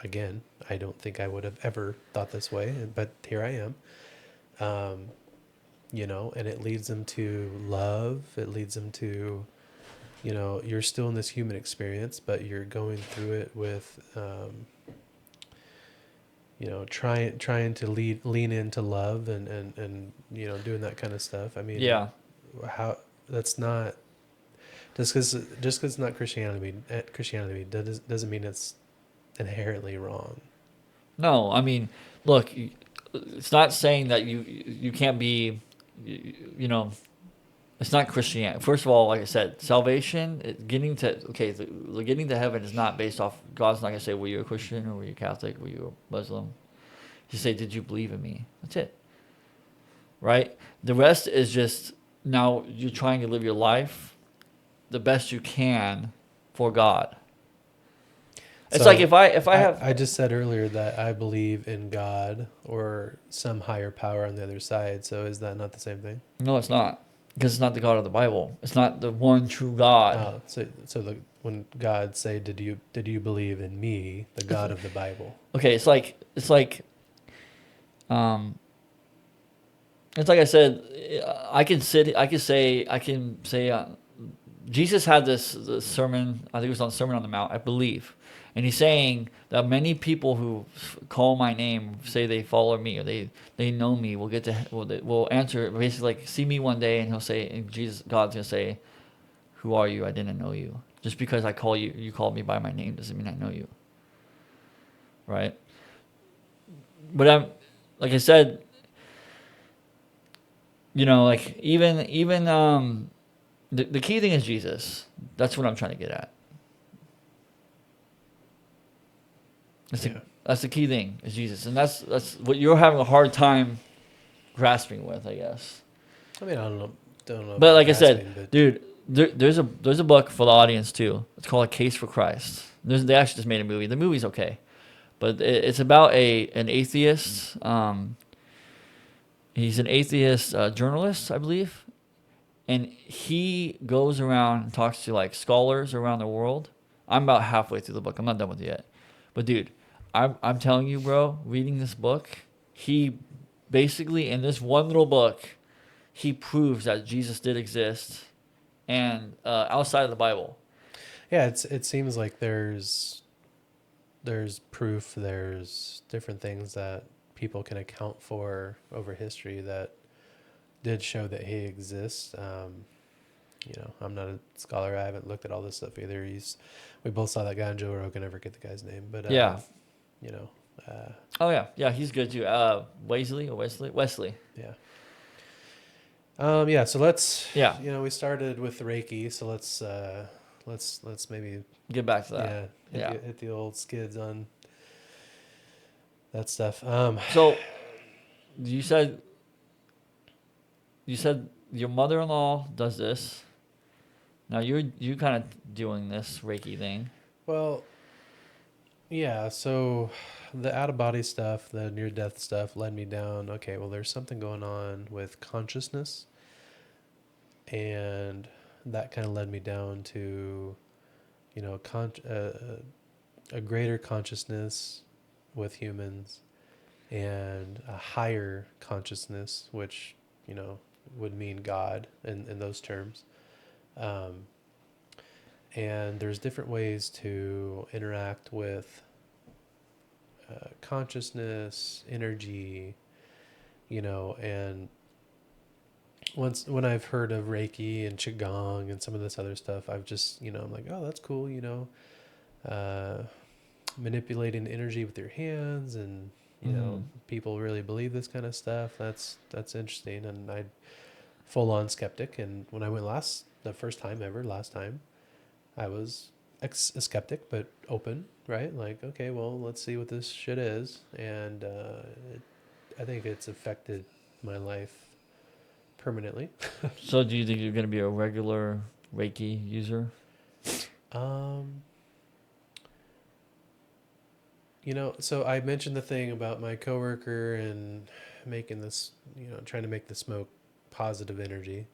again, I don't think I would have ever thought this way, but here I am. And it leads them to love. It leads them to, you're still in this human experience, but you're going through it with, trying to lean into love and doing that kind of stuff. I mean, Yeah. how that's not just because it's not Christianity doesn't mean it's inherently wrong. No, I mean, look, it's not saying that you can't be, you know, it's not Christianity. First of all, like I said, salvation, getting to heaven is not based off. God's not gonna say, were you a Christian or were you Catholic? Were you a Muslim? He say, did you believe in me? That's it. Right. The rest is just now you're trying to live your life the best you can for God. It's So like if I have I just said earlier that I believe in God or some higher power on the other side. So is that not the same thing? no, it's not because it's not the God of the Bible. It's not the one true God. When God say, did you believe in me, the God of the Bible? Okay, um, it's like I said. I can say. Jesus had this sermon. I think it was on Sermon on the Mount, I believe, and he's saying that many people who call my name, say they follow me or they know me, will answer basically like, see me one day, and he'll say, and God's gonna say, who are you? I didn't know you. Just because you called me by my name doesn't mean I know you, right? But like I said, like even the key thing is Jesus. That's what I'm trying to get at. That's the key thing is Jesus, and that's what you're having a hard time grasping with, I guess. I mean, I don't know. But About like I grasping, said, but dude, there's a book for the audience too. It's called A Case for Christ. They actually just made a movie. The movie's okay, but it's about an atheist. He's an atheist journalist, I believe, and he goes around and talks to like scholars around the world. I'm about halfway through the book. I'm not done with it yet, but dude, I'm telling you, bro, reading this book, he basically in this one little book, he proves that Jesus did exist, and outside of the Bible. yeah, it seems like there's proof. There's different things that people can account for over history that did show that he exists. I'm not a scholar. I haven't looked at all this stuff either. We both saw that guy on Joe Rogan. I forget the guy's name, but Yeah, you know, Oh yeah, he's good too. Wesley. Yeah. Yeah. So let's, Yeah, we started with the Reiki. So let's maybe, get back to that. yeah, Yeah. hit the old skids on that stuff. So you said your mother-in-law does this. Now you kind of doing this Reiki thing. Well, yeah. So the out of body stuff, the near death stuff led me down. Okay. Well, there's something going on with consciousness, and that kind of led me down to, a greater consciousness with humans and a higher consciousness, which, would mean God in those terms. Um, and there's different ways to interact with consciousness, energy, and when I've heard of Reiki and Qigong and some of this other stuff, I've just, I'm like, oh, that's cool, uh, manipulating energy with your hands, and Mm-hmm. people really believe this kind of stuff. That's interesting. And I full on skeptic, and when I went the first time ever last time, I was a skeptic but open, right? Like, okay, well, let's see what this shit is. And I think it's affected my life permanently. So do you think you're gonna be a regular Reiki user? um so I mentioned the thing about my coworker and making this, trying to make the smoke positive energy,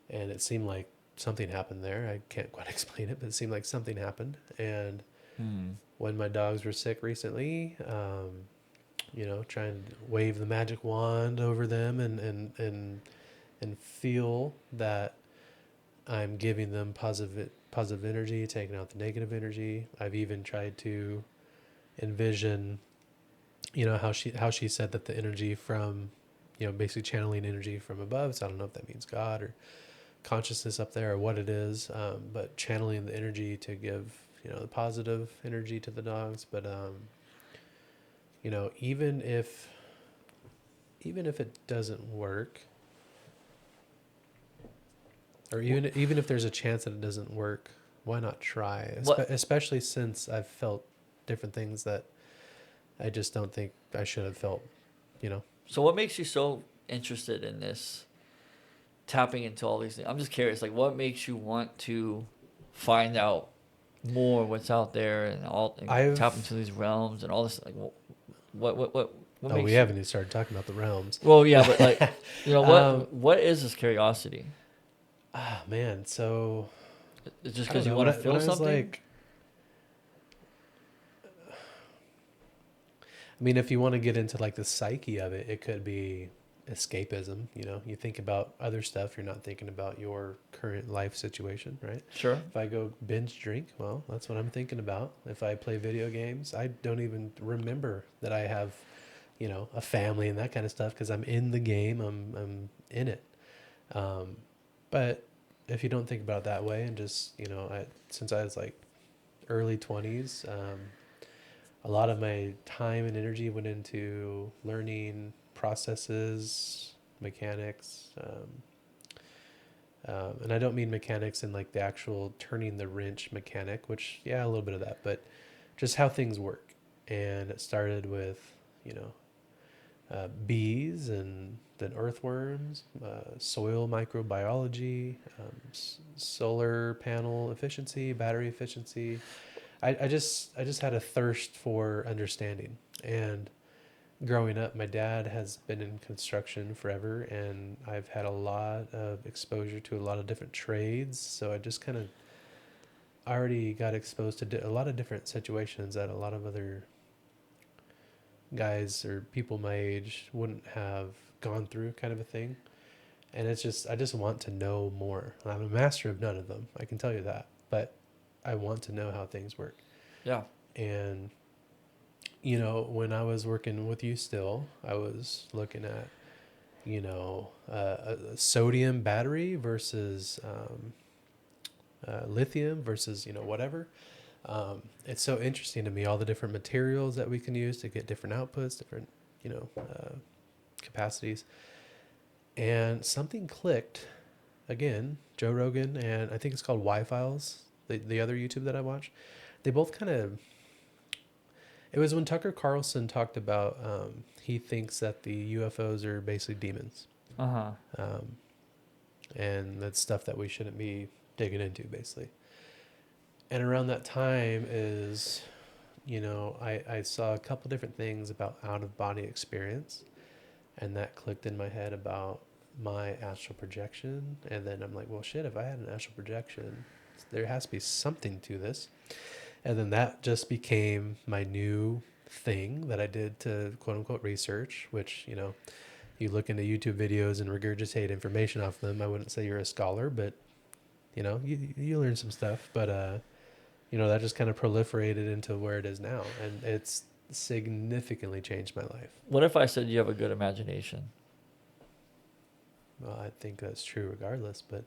and it seemed like something happened there. I can't quite explain it, but it seemed like something happened. And Hmm. when my dogs were sick recently, trying to wave the magic wand over them, and feel that I'm giving them positive energy, taking out the negative energy. I've even tried to envision, how she said that the energy from, basically channeling energy from above. So I don't know if that means God or consciousness up there or what it is, but channeling the energy to give, the positive energy to the dogs. But even if it doesn't work, or even if there's a chance that it doesn't work, why not try? What? Especially since I've felt different things that I just don't think I should have felt. You know. So what makes you so interested in this? Tapping into all these things. I'm just curious. Like, what makes you want to find out more what's out there and all and tap I've into these realms and all this? Like, what Oh, we makes you? haven't even started talking about the realms. Well, yeah, but like, um, what is this curiosity? Man, so It's just I don't because you know. want to When feel I was something. like, I mean, if you want to get into like the psyche of it, it could be escapism. You think about other stuff. You're not thinking about your current life situation, right? Sure. If I go binge drink, well, that's what I'm thinking about. If I play video games, I don't even remember that I have, a family and that kind of stuff because I'm in the game. I'm in it. Um, but if you don't think about it that way, and just, since I was like early 20s, a lot of my time and energy went into learning processes, mechanics, and I don't mean mechanics in like the actual turning the wrench mechanic, which, yeah, a little bit of that, but just how things work. And it started with, bees, and then earthworms, soil microbiology, solar panel efficiency, battery efficiency. I just had a thirst for understanding. And growing up, my dad has been in construction forever, and I've had a lot of exposure to a lot of different trades. So I just kind of already got exposed to a lot of different situations that a lot of other guys or people my age wouldn't have gone through, kind of a thing. And I just want to know more. I'm a master of none of them, I can tell you that. But I want to know how things work. Yeah. And when I was working with you still, I was looking at, a sodium battery versus lithium versus, whatever. It's so interesting to me, all the different materials that we can use to get different outputs, different, capacities. And something clicked again, Joe Rogan, and I think it's called Y Files, the other YouTube that I watch. They both kind of, it was when Tucker Carlson talked about, he thinks that the UFOs are basically demons. Uh-huh. And that's stuff that we shouldn't be digging into, basically. And around that time is, I saw a couple different things about out of body experience, and that clicked in my head about my astral projection. And then I'm like, well, shit, if I had an astral projection, there has to be something to this. And then that just became my new thing that I did to quote unquote research, which, you look into YouTube videos and regurgitate information off them. I wouldn't say you're a scholar, but you learn some stuff. But that just kind of proliferated into where it is now, and it's significantly changed my life. What if I said you have a good imagination? Well, I think that's true regardless, but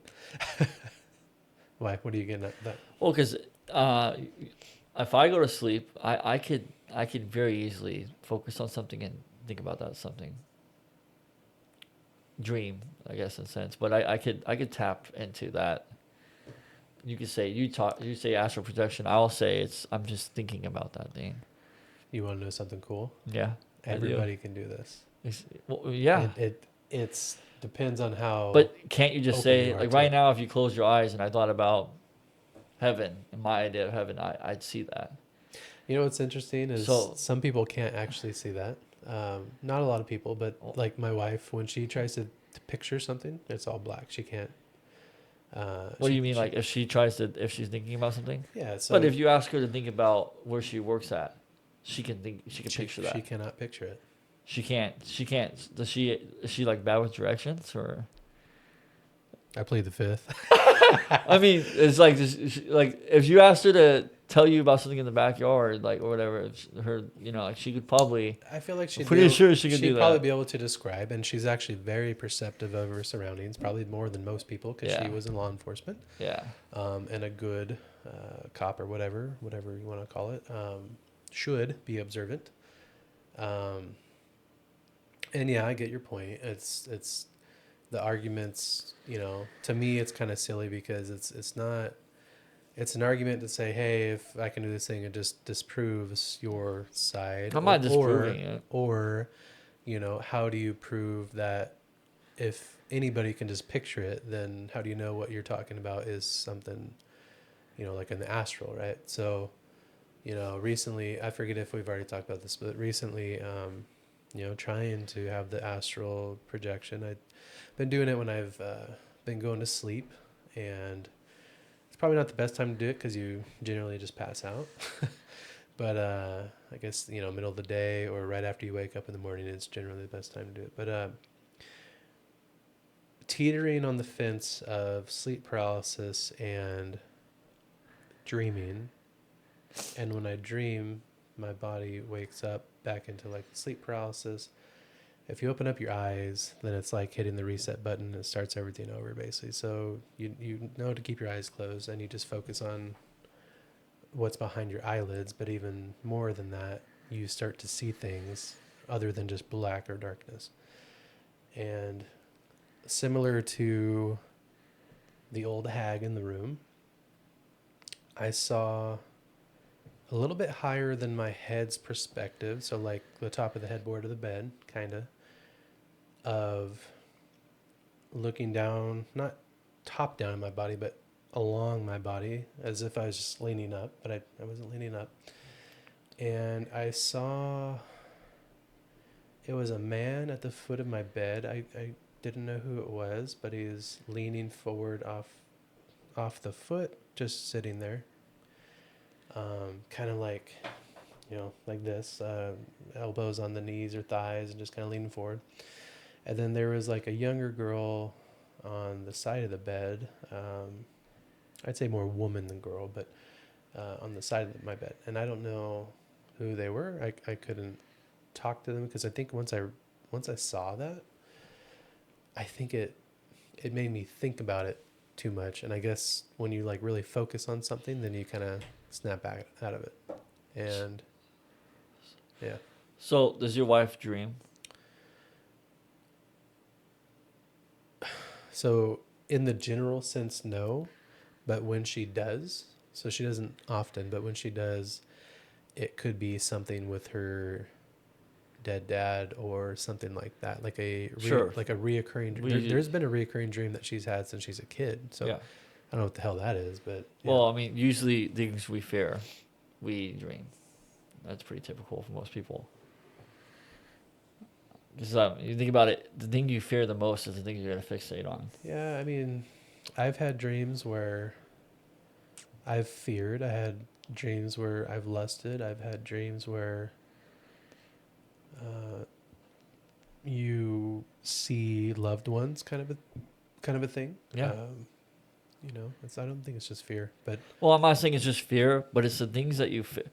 why? What are you getting at that? Well, because if I go to sleep, I could very easily focus on something and think about that something. Dream, I guess, in a sense, but I could tap into that. You could say you say astral projection. I'll say I'm just thinking about that thing. You want to know something cool? Yeah, Everybody can do this. Well, yeah. It's depends on how. But can't you just say, like, right it. now, if you close your eyes and I thought about heaven and my idea of heaven, I'd see that. You know what's interesting is some people can't actually see that. Not a lot of people, but like my wife, when she tries to picture something, it's all black. She can't. What do you mean, like if she's thinking about something? Yeah. So, but if you ask her to think about where she works at, she can picture that. She cannot picture it. She can't. Is she like bad with directions or? I plead the fifth. I mean, it's like if you asked her to tell you about something in the backyard, like, or whatever, like she could probably. I feel like she'd probably be able to describe, and she's actually very perceptive of her surroundings, probably more than most people, because she was in law enforcement. Yeah. And a good cop or whatever you want to call it, should be observant. And yeah, I get your point. It's the arguments, to me it's kind of silly because it's not. It's an argument to say, hey, if I can do this thing, it just disproves your side. I'm not disproving it. Or, how do you prove that if anybody can just picture it, then how do you know what you're talking about is something, like in the astral, right? So, recently, I forget if we've already talked about this, but recently, trying to have the astral projection. I've been doing it when I've been going to sleep, and it's probably not the best time to do it because you generally just pass out. But I guess, middle of the day or right after you wake up in the morning is generally the best time to do it. But teetering on the fence of sleep paralysis and dreaming. And when I dream, my body wakes up back into like sleep paralysis. If you open up your eyes, then it's like hitting the reset button and it starts everything over, basically. So you know to keep your eyes closed, and you just focus on what's behind your eyelids. But even more than that, you start to see things other than just black or darkness. And similar to the old hag in the room, I saw a little bit higher than my head's perspective, so like the top of the headboard of the bed, kind of looking down, not top down in my body, but along my body, as if I was just leaning up, but I wasn't leaning up. And I saw it was a man at the foot of my bed. I didn't know who it was, but he was leaning forward off the foot, just sitting there. Kind of like, like this, elbows on the knees or thighs and just kind of leaning forward. And then there was like a younger girl on the side of the bed. I'd say more woman than girl, but on the side of my bed. And I don't know who they were. I couldn't talk to them because I think once I saw that, I think it made me think about it too much. And I guess when you like really focus on something, then you kind of snap back out of it. And yeah. So does your wife dream? So in the general sense, no, but when she does, so she doesn't often, but when she does, it could be something with her dead dad or something like that, like Sure. like a reoccurring. There's been a reoccurring dream that she's had since she's a kid. So Yeah. I don't know what the hell that is, but yeah. Well, I mean, usually things we fear, we dream. That's pretty typical for most people. Because you think about it, the thing you fear the most is the thing you're going to fixate on. Yeah, I mean, I've had dreams where I've feared. I had dreams where I've lusted. I've had dreams where you see loved ones, kind of a thing. Yeah. I don't think it's just fear, but Well, I'm not saying it's just fear, but it's the things that you fear.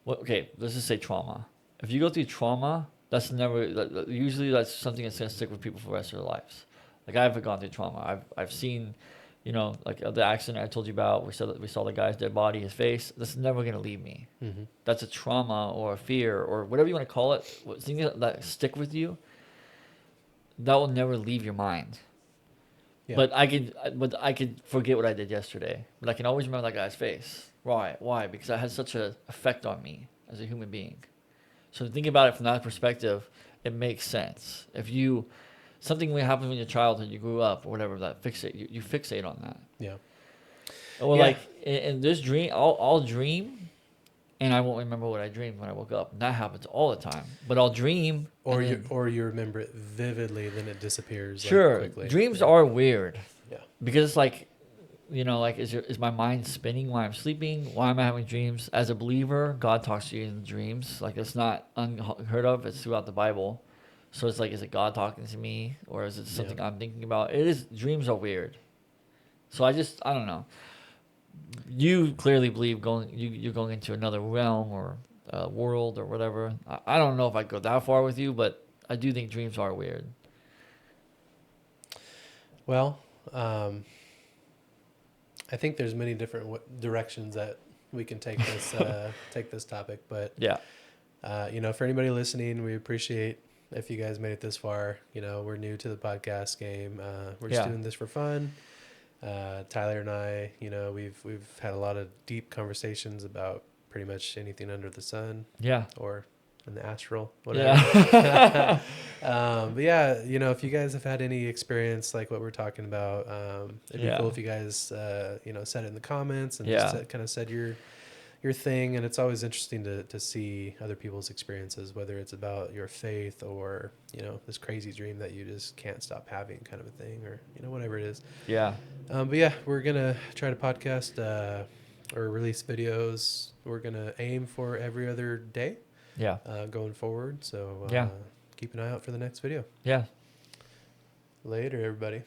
Well, okay, let's just say trauma. If you go through trauma, that's never. Usually, that's something that's gonna stick with people for the rest of their lives. Like I've gone through trauma. I've seen, like the accident I told you about. We saw the guy's dead body, his face. That's never gonna leave me. mm-hmm. That's a trauma or a fear or whatever you want to call it. Things that stick with you. That will never leave your mind. Yeah. But I could forget what I did yesterday. But I can always remember that guy's face. Why? Why? Because that had such an effect on me as a human being. So to think about it from that perspective, it makes sense. If something will happen in your childhood, you grew up or whatever, that you fixate on that. Yeah. Or Yeah. like in this dream, I'll dream, and I won't remember what I dreamed when I woke up. And that happens all the time. But I'll dream, Or you remember it vividly, then it disappears. Sure, like, quickly. dreams are weird. Yeah. Because it's like, is my mind spinning while I'm sleeping? Why am I having dreams? As a believer, God talks to you in dreams. Like, it's not unheard of. It's throughout the Bible. So it's like, is it God talking to me? Or is it something I'm thinking about? Dreams are weird. So I don't know. You clearly believe you're going into another realm or world or whatever. I don't know if I'd go that far with you, but I do think dreams are weird. Well, I think there's many different directions that we can take this topic, but Yeah. For anybody listening, we appreciate if you guys made it this far. We're new to the podcast game. We're just doing this for fun. Tyler and I, we've had a lot of deep conversations about pretty much anything under the sun. Yeah. Or in the astral, whatever. Yeah. But yeah, if you guys have had any experience like what we're talking about, it'd be cool if you guys, said it in the comments and just kind of said your thing. And it's always interesting to see other people's experiences, whether it's about your faith or, this crazy dream that you just can't stop having kind of a thing, or, whatever it is. Yeah. But yeah, we're going to try to podcast, or release videos. We're going to aim for every other day. Yeah. Going forward. So keep an eye out for the next video. Yeah. Later, everybody.